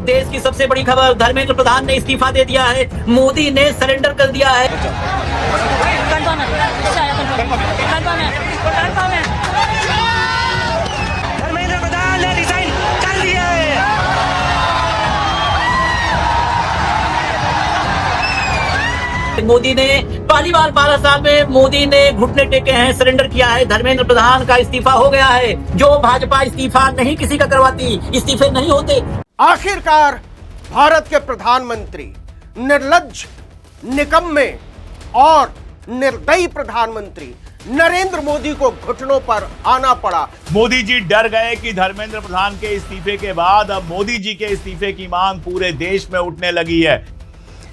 देश की सबसे बड़ी खबर, धर्मेंद्र प्रधान ने इस्तीफा दे दिया है। मोदी ने सरेंडर कर दिया है। धर्मेंद्र प्रधान ने रिजाइन कर दिया है। मोदी ने पहली बार 12 साल में मोदी ने घुटने टेके हैं, सरेंडर किया है। धर्मेंद्र प्रधान का इस्तीफा हो गया है। जो भाजपा इस्तीफा नहीं किसी का करवाती, इस्तीफे नहीं होते। आखिरकार भारत के प्रधानमंत्री, निर्लज्ज, निकम्मे और निर्दयी प्रधानमंत्री नरेंद्र मोदी को घुटनों पर आना पड़ा। मोदी जी डर गए कि धर्मेंद्र प्रधान के इस्तीफे के बाद अब मोदी जी के इस्तीफे की मांग पूरे देश में उठने लगी है।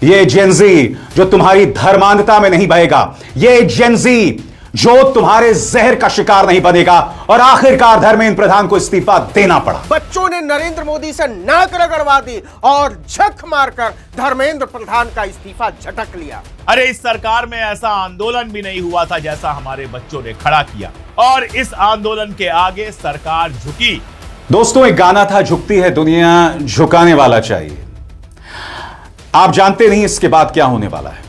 ये जेनजी जो तुम्हारी धर्मांधता में नहीं बहेगा, ये जेनजी जो तुम्हारे जहर का शिकार नहीं बनेगा। और आखिरकार धर्मेंद्र प्रधान को इस्तीफा देना पड़ा। बच्चों ने नरेंद्र मोदी से नाक रगड़वा दी और झक मारकर धर्मेंद्र प्रधान का इस्तीफा झटक लिया। अरे इस सरकार में ऐसा आंदोलन भी नहीं हुआ था जैसा हमारे बच्चों ने खड़ा किया, और इस आंदोलन के आगे सरकार झुकी। दोस्तों, एक गाना था, झुकती है दुनिया, झुकाने वाला चाहिए। आप जानते नहीं इसके बाद क्या होने वाला है।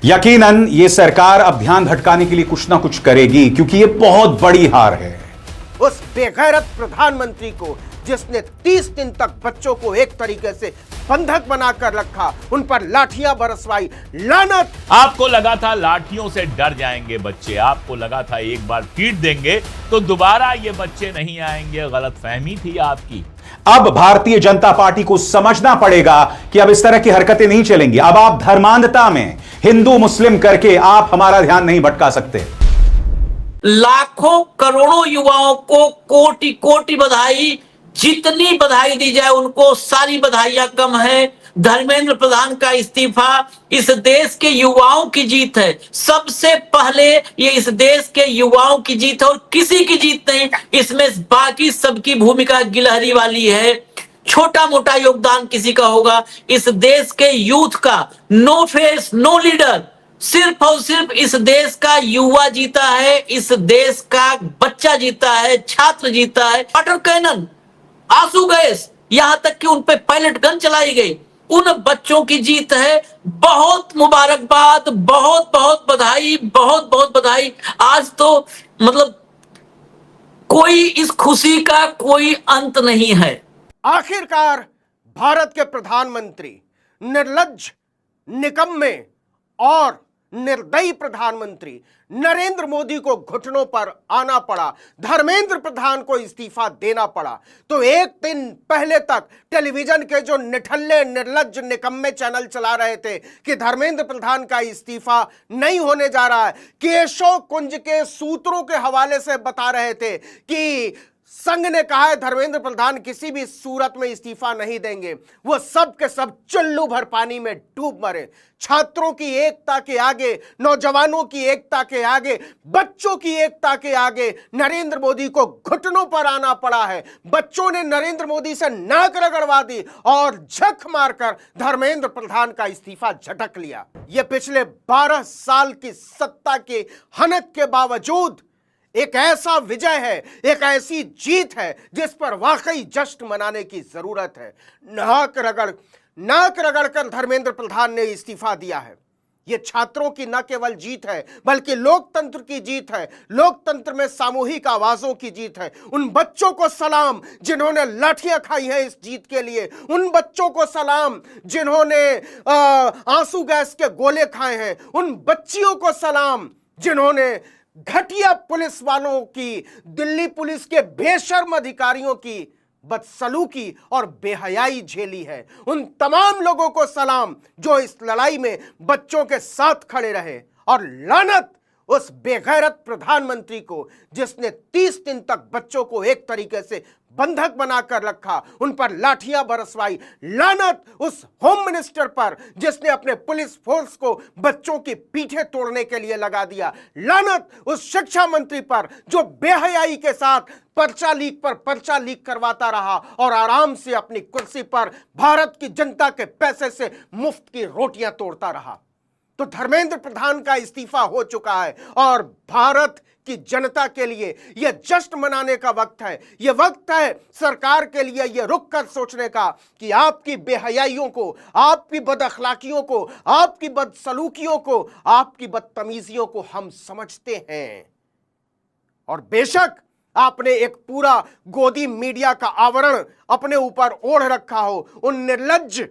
यकीनन ये सरकार अब ध्यान भटकाने के लिए कुछ ना कुछ करेगी, क्योंकि ये बहुत बड़ी हार है। उस बेगैरत प्रधानमंत्री को, जिसने 30 दिन तक बच्चों को एक तरीके से बंधक बनाकर रखा, उन पर लाठियां बरसवाई, लानत। आपको लगा था लाठियों से डर जाएंगे बच्चे, आपको लगा था एक बार पीट देंगे तो दोबारा ये बच्चे नहीं आएंगे। गलतफहमी थी आपकी। अब भारतीय जनता पार्टी को समझना पड़ेगा कि अब इस तरह की हरकतें नहीं चलेंगी। अब आप धर्मांधता में हिंदू मुस्लिम करके आप हमारा ध्यान नहीं भटका सकते। लाखों करोड़ों युवाओं को कोटि कोटि बधाई। जितनी बधाई दी जाए उनको सारी बधाइयां कम है। धर्मेंद्र प्रधान का इस्तीफा इस देश के युवाओं की जीत है। सबसे पहले ये इस देश के युवाओं की जीत है और किसी की जीत नहीं। इसमें बाकी सबकी भूमिका गिलहरी वाली है। छोटा मोटा योगदान किसी का होगा। इस देश के यूथ का नो फेस नो लीडर, सिर्फ और सिर्फ इस देश का युवा जीता है, इस देश का बच्चा जीता है, छात्र जीता है। वाटर कैनन, आंसू गैस, यहां तक कि उन पे पायलट गन चलाई गई। उन बच्चों की जीत है। बहुत मुबारकबाद, बहुत बहुत बधाई, बहुत बहुत बधाई। आज तो मतलब कोई इस खुशी का कोई अंत नहीं है। आखिरकार भारत के प्रधानमंत्री, निर्लज्ज, निकम्मे और निर्दयी प्रधानमंत्री नरेंद्र मोदी को घुटनों पर आना पड़ा। धर्मेंद्र प्रधान को इस्तीफा देना पड़ा। तो एक दिन पहले तक टेलीविजन के जो निठल्ले, निर्लज्ज, निकम्मे चैनल चला रहे थे कि धर्मेंद्र प्रधान का इस्तीफा नहीं होने जा रहा है, केशव कुंज के सूत्रों के हवाले से बता रहे थे कि संघ ने कहा है धर्मेंद्र प्रधान किसी भी सूरत में इस्तीफा नहीं देंगे। वो सब के सब चुल्लू भर पानी में डूब मरे। छात्रों की एकता के आगे, नौजवानों की एकता के आगे, बच्चों की एकता के आगे नरेंद्र मोदी को घुटनों पर आना पड़ा है। बच्चों ने नरेंद्र मोदी से नाक रगड़वा दी और झक मारकर धर्मेंद्र प्रधान का इस्तीफा झटक लिया। यह पिछले 12 साल की सत्ता के हनक के बावजूद एक ऐसा विजय है, एक ऐसी जीत है जिस पर वाकई जश्न मनाने की जरूरत है। नाक रगड़कर धर्मेंद्र प्रधान ने इस्तीफा दिया है। यह छात्रों की न केवल जीत है बल्कि लोकतंत्र की जीत है। लोकतंत्र में सामूहिक आवाजों की जीत है। उन बच्चों को सलाम जिन्होंने लाठियां खाई हैं इस जीत के लिए। उन बच्चों को सलाम जिन्होंने आंसू गैस के गोले खाए हैं। उन बच्चियों को सलाम जिन्होंने घटिया पुलिस वालों की, दिल्ली पुलिस के बेशर्म अधिकारियों की बदसलूकी और बेहयाई झेली है। उन तमाम लोगों को सलाम जो इस लड़ाई में बच्चों के साथ खड़े रहे। और लानत उस बेगैरत प्रधानमंत्री को जिसने 30 दिन तक बच्चों को एक तरीके से बंधक बनाकर रखा, उन पर लाठियां बरसवाई। लानत उस होम मिनिस्टर पर जिसने अपने पुलिस फोर्स को बच्चों की पीठें तोड़ने के लिए लगा दिया। लानत उस शिक्षा मंत्री पर जो बेहयाई के साथ पर्चा लीक पर पर्चा लीक करवाता रहा और आराम से अपनी कुर्सी पर भारत की जनता के पैसे से मुफ्त की रोटियां तोड़ता रहा। तो धर्मेंद्र प्रधान का इस्तीफा हो चुका है और भारत की जनता के लिए यह जश्न मनाने का वक्त है। यह वक्त है सरकार के लिए यह रुक कर सोचने का कि आपकी बेहयाइयों को, आपकी बदअखलाकियों को, आपकी बदसलूकियों को, आपकी बदतमीजियों को हम समझते हैं। और बेशक आपने एक पूरा गोदी मीडिया का आवरण अपने ऊपर ओढ़ रखा हो, उन निर्लज्ज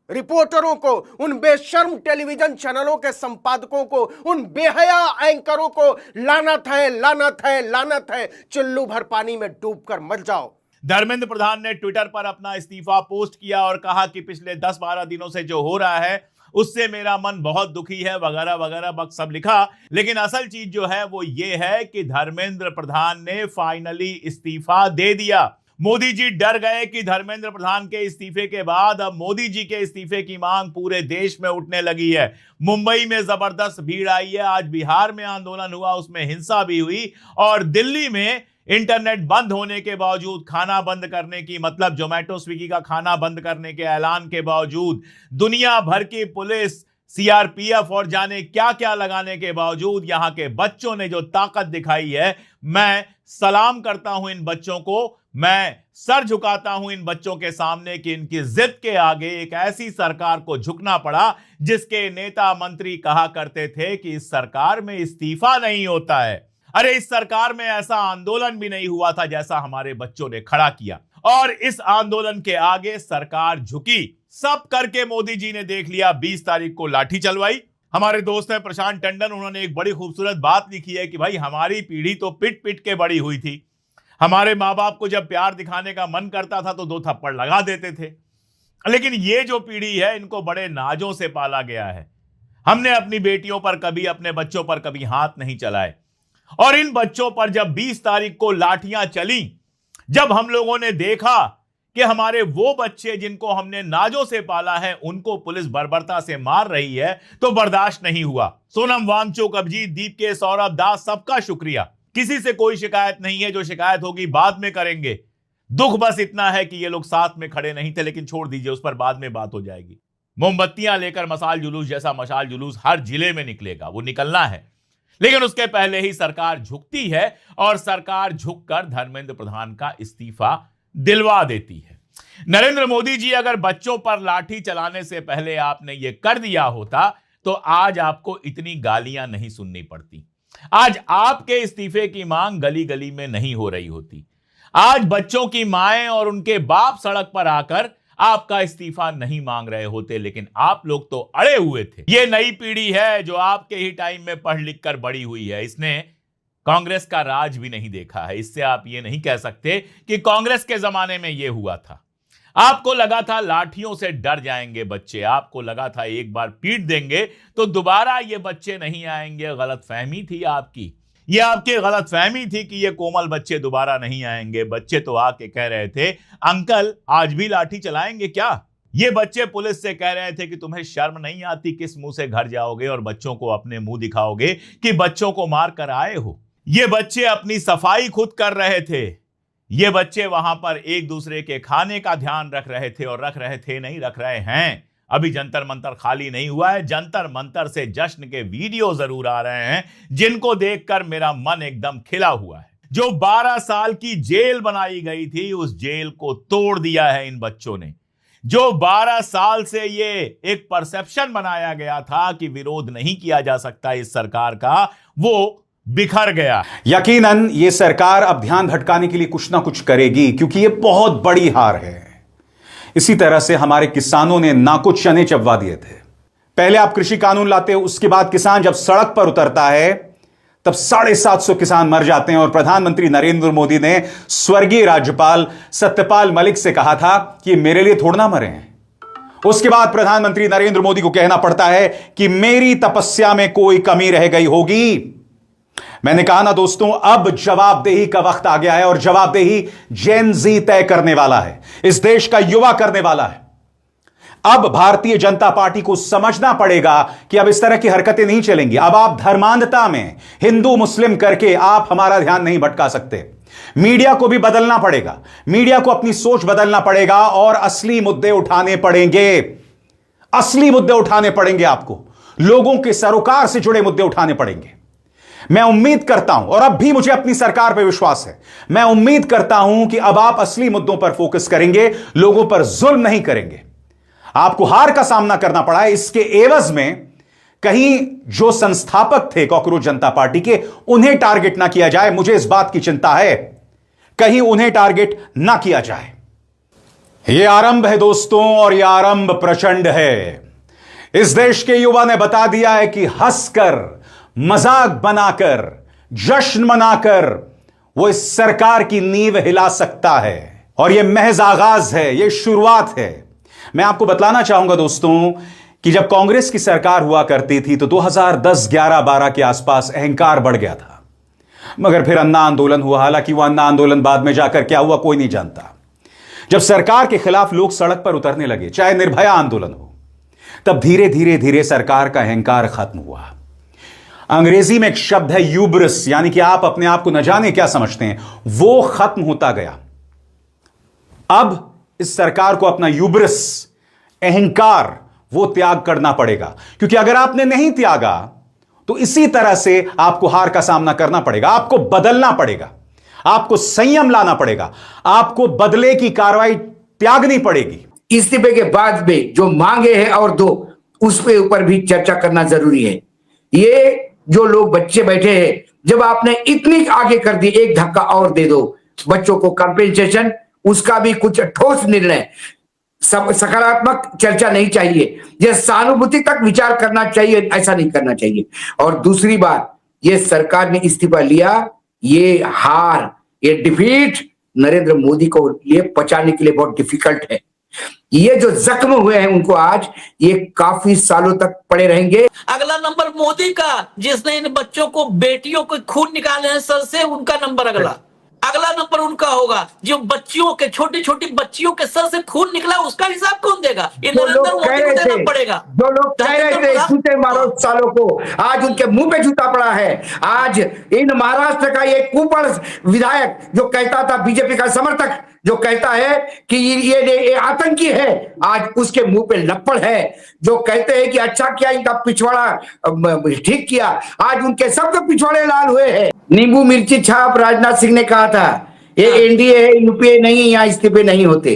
रिपोर्टरों को, उन बेशर्म टेलीविजन चैनलों के संपादकों को, उन बेहया एंकरों को लानत है, लानत है, लानत है। चुल्लू भर पानी में डूबकर मर जाओ। धर्मेंद्र प्रधान ने ट्विटर पर अपना इस्तीफा पोस्ट किया और कहा कि पिछले 10-12 दिनों से जो हो रहा है उससे मेरा मन बहुत दुखी है, वगैरह वगैरह बक सब लिखा। लेकिन असल चीज जो है वो ये है कि धर्मेंद्र प्रधान ने फाइनली इस्तीफा दे दिया। मोदी जी डर गए कि धर्मेंद्र प्रधान के इस्तीफे के बाद अब मोदी जी के इस्तीफे की मांग पूरे देश में उठने लगी है। मुंबई में जबरदस्त भीड़ आई है, आज बिहार में आंदोलन हुआ, उसमें हिंसा भी हुई, और दिल्ली में इंटरनेट बंद होने के बावजूद, खाना बंद करने की, मतलब जोमेटो स्विगी का खाना बंद करने के ऐलान के बावजूद, दुनिया भर की पुलिस, सीआरपीएफ और जाने क्या क्या लगाने के बावजूद यहां के बच्चों ने जो ताकत दिखाई है, मैं सलाम करता हूं इन बच्चों को। मैं सर झुकाता हूं इन बच्चों के सामने कि इनकी जिद के आगे एक ऐसी सरकार को झुकना पड़ा जिसके नेता मंत्री कहा करते थे कि इस सरकार में इस्तीफा नहीं होता है। अरे इस सरकार में ऐसा आंदोलन भी नहीं हुआ था जैसा हमारे बच्चों ने खड़ा किया, और इस आंदोलन के आगे सरकार झुकी। सब करके मोदी जी ने देख लिया। 20 तारीख को लाठी चलवाई। हमारे दोस्त हैं प्रशांत टंडन, उन्होंने एक बड़ी खूबसूरत बात लिखी है कि भाई हमारी पीढ़ी तो पिट पिट के बड़ी हुई थी। हमारे माँ बाप को जब प्यार दिखाने का मन करता था तो 2 थप्पड़ लगा देते थे, लेकिन ये जो पीढ़ी है इनको बड़े नाजों से पाला गया है। हमने अपनी बेटियों पर कभी, अपने बच्चों पर कभी हाथ नहीं चलाए, और इन बच्चों पर जब 20 तारीख को लाठियां चली, जब हम लोगों ने देखा कि हमारे वो बच्चे जिनको हमने नाजों से पाला है उनको पुलिस बर्बरता से मार रही है, तो बर्दाश्त नहीं हुआ। सोनम वांगचुक, अभिजीत दीपके, सौरभ दास, सबका शुक्रिया। किसी से कोई शिकायत नहीं है, जो शिकायत होगी बाद में करेंगे। दुख बस इतना है कि ये लोग साथ में खड़े नहीं थे, लेकिन छोड़ दीजिए, उस पर बाद में बात हो जाएगी। मोमबत्तियां लेकर मशाल जुलूस जैसा मशाल जुलूस हर जिले में निकलेगा, वो निकलना है, लेकिन उसके पहले ही सरकार झुकती है, और सरकार झुककर धर्मेंद्र प्रधान का इस्तीफा दिलवा देती है। नरेंद्र मोदी जी, अगर बच्चों पर लाठी चलाने से पहले आपने ये कर दिया होता तो आज आपको इतनी गालियां नहीं सुननी पड़ती। आज आपके इस्तीफे की मांग गली गली में नहीं हो रही होती। आज बच्चों की माएं और उनके बाप सड़क पर आकर आपका इस्तीफा नहीं मांग रहे होते, लेकिन आप लोग तो अड़े हुए थे। ये नई पीढ़ी है जो आपके ही टाइम में पढ़ लिख कर बड़ी हुई है। इसने कांग्रेस का राज भी नहीं देखा है। इससे आप ये नहीं कह सकते कि कांग्रेस के जमाने में ये हुआ था। आपको लगा था लाठियों से डर जाएंगे बच्चे, आपको लगा था एक बार पीट देंगे तो दोबारा ये बच्चे नहीं आएंगे। गलतफहमी थी आपकी। ये आपकी गलतफहमी थी कि ये कोमल बच्चे दोबारा नहीं आएंगे। बच्चे तो आके कह रहे थे, अंकल आज भी लाठी चलाएंगे क्या? ये बच्चे पुलिस से कह रहे थे कि तुम्हें शर्म नहीं आती, किस मुंह से घर जाओगे और बच्चों को अपने मुंह दिखाओगे कि बच्चों को मार कर आए हो। ये बच्चे अपनी सफाई खुद कर रहे थे। ये बच्चे वहां पर एक दूसरे के खाने का ध्यान रख रहे थे, और रख रहे थे नहीं, रख रहे हैं। अभी जंतर मंतर खाली नहीं हुआ है। जंतर मंतर से जश्न के वीडियो जरूर आ रहे हैं, जिनको देखकर मेरा मन एकदम खिला हुआ है। जो 12 साल की जेल बनाई गई थी, उस जेल को तोड़ दिया है इन बच्चों ने। जो 12 साल से ये एक परसेप्शन बनाया गया था कि विरोध नहीं किया जा सकता इस सरकार का, वो बिखर गया। यकीनन ये सरकार अब ध्यान भटकाने के लिए कुछ ना कुछ करेगी, क्योंकि ये बहुत बड़ी हार है। इसी तरह से हमारे किसानों ने ना कुछ चने चबवा दिए थे। पहले आप कृषि कानून लाते हो, उसके बाद किसान जब सड़क पर उतरता है तब 750 किसान मर जाते हैं। और प्रधानमंत्री नरेंद्र मोदी ने स्वर्गीय राज्यपाल सत्यपाल मलिक से कहा था कि मेरे लिए थोड़ा ना मरे हैं। उसके बाद प्रधानमंत्री नरेंद्र मोदी को कहना पड़ता है कि मेरी तपस्या में कोई कमी रह गई होगी। मैंने कहा ना दोस्तों, अब जवाबदेही का वक्त आ गया है, और जवाबदेही जेन जी तय करने वाला है, इस देश का युवा करने वाला है। अब भारतीय जनता पार्टी को समझना पड़ेगा कि अब इस तरह की हरकतें नहीं चलेंगी। अब आप धर्मांधता में हिंदू मुस्लिम करके आप हमारा ध्यान नहीं भटका सकते। मीडिया को भी बदलना पड़ेगा, मीडिया को अपनी सोच बदलना पड़ेगा, और असली मुद्दे उठाने पड़ेंगे। असली मुद्दे उठाने पड़ेंगे आपको। लोगों के सरोकार से जुड़े मुद्दे उठाने पड़ेंगे। मैं उम्मीद करता हूं, और अब भी मुझे अपनी सरकार पर विश्वास है, मैं उम्मीद करता हूं कि अब आप असली मुद्दों पर फोकस करेंगे, लोगों पर जुल्म नहीं करेंगे। आपको हार का सामना करना पड़ा है, इसके एवज में कहीं जो संस्थापक थे कॉकरोच जनता पार्टी के, उन्हें टारगेट ना किया जाए। मुझे इस बात की चिंता है, कहीं उन्हें टारगेट ना किया जाए। यह आरंभ है दोस्तों, और यह आरंभ प्रचंड है। इस देश के युवा ने बता दिया है कि हंसकर, मजाक बनाकर, जश्न मनाकर वो इस सरकार की नींव हिला सकता है। और यह महज आगाज है, यह शुरुआत है। मैं आपको बतलाना चाहूंगा दोस्तों कि जब कांग्रेस की सरकार हुआ करती थी तो 2010, 11, 12 के आसपास अहंकार बढ़ गया था। मगर फिर अन्ना आंदोलन हुआ। हालांकि वह अन्ना आंदोलन बाद में जाकर क्या हुआ कोई नहीं जानता। जब सरकार के खिलाफ लोग सड़क पर उतरने लगे, चाहे निर्भया आंदोलन हो, तब धीरे धीरे धीरे सरकार का अहंकार खत्म हुआ। अंग्रेजी में एक शब्द है यूब्रिस, यानी कि आप अपने आप को न जाने क्या समझते हैं, वो खत्म होता गया। अब इस सरकार को अपना यूब्रिस, अहंकार, वो त्याग करना पड़ेगा। क्योंकि अगर आपने नहीं त्यागा तो इसी तरह से आपको हार का सामना करना पड़ेगा। आपको बदलना पड़ेगा, आपको संयम लाना पड़ेगा, आपको बदले की कार्रवाई त्यागनी पड़ेगी। इस्तीफे के बाद में जो मांगे हैं और दो, उस पे ऊपर भी चर्चा करना जरूरी है। ये जो लोग बच्चे बैठे हैं, जब आपने इतनी आगे कर दी, एक धक्का और दे दो। बच्चों को कंपेंसेशन, उसका भी कुछ ठोस निर्णय, सब सकारात्मक चर्चा नहीं चाहिए। यह सहानुभूति तक विचार करना चाहिए, ऐसा नहीं करना चाहिए। और दूसरी बात, ये सरकार ने इस्तीफा लिया, ये हार, ये डिफीट नरेंद्र मोदी को ये पचाने के लिए बहुत डिफिकल्ट है। ये जो जख्म हुए हैं उनको आज, ये काफी सालों तक पड़े रहेंगे। अगला नंबर मोदी का, जिसने इन बच्चों को, बेटियों को खून निकाले हैं सर से, उनका नंबर अगला नंबर उनका होगा। जो बच्चियों के, छोटी छोटी बच्चियों के सर से खून निकला, उसका हिसाब कौन देगा? ये नरेंद्र मोदी को देना पड़ेगा। जो लोग कह रहे थे जूते मारो सालों को, आज उनके मुंह पे जूता पड़ा है। आज इन महाराष्ट्र का ये कुपड़ विधायक जो कहता था, बीजेपी का समर्थक जो कहता है कि ये आतंकी है, आज उसके मुंह पे लप्पड़ है। जो कहते हैं कि अच्छा किया इनका पिछवाड़ा ठीक किया, आज उनके सबके पिछवाड़े लाल हुए हैं। नींबू मिर्ची छाप राजनाथ सिंह ने कहा था, ये एनडीए है, यूपीए नहीं, यहाँ इस्तीफे नहीं होते।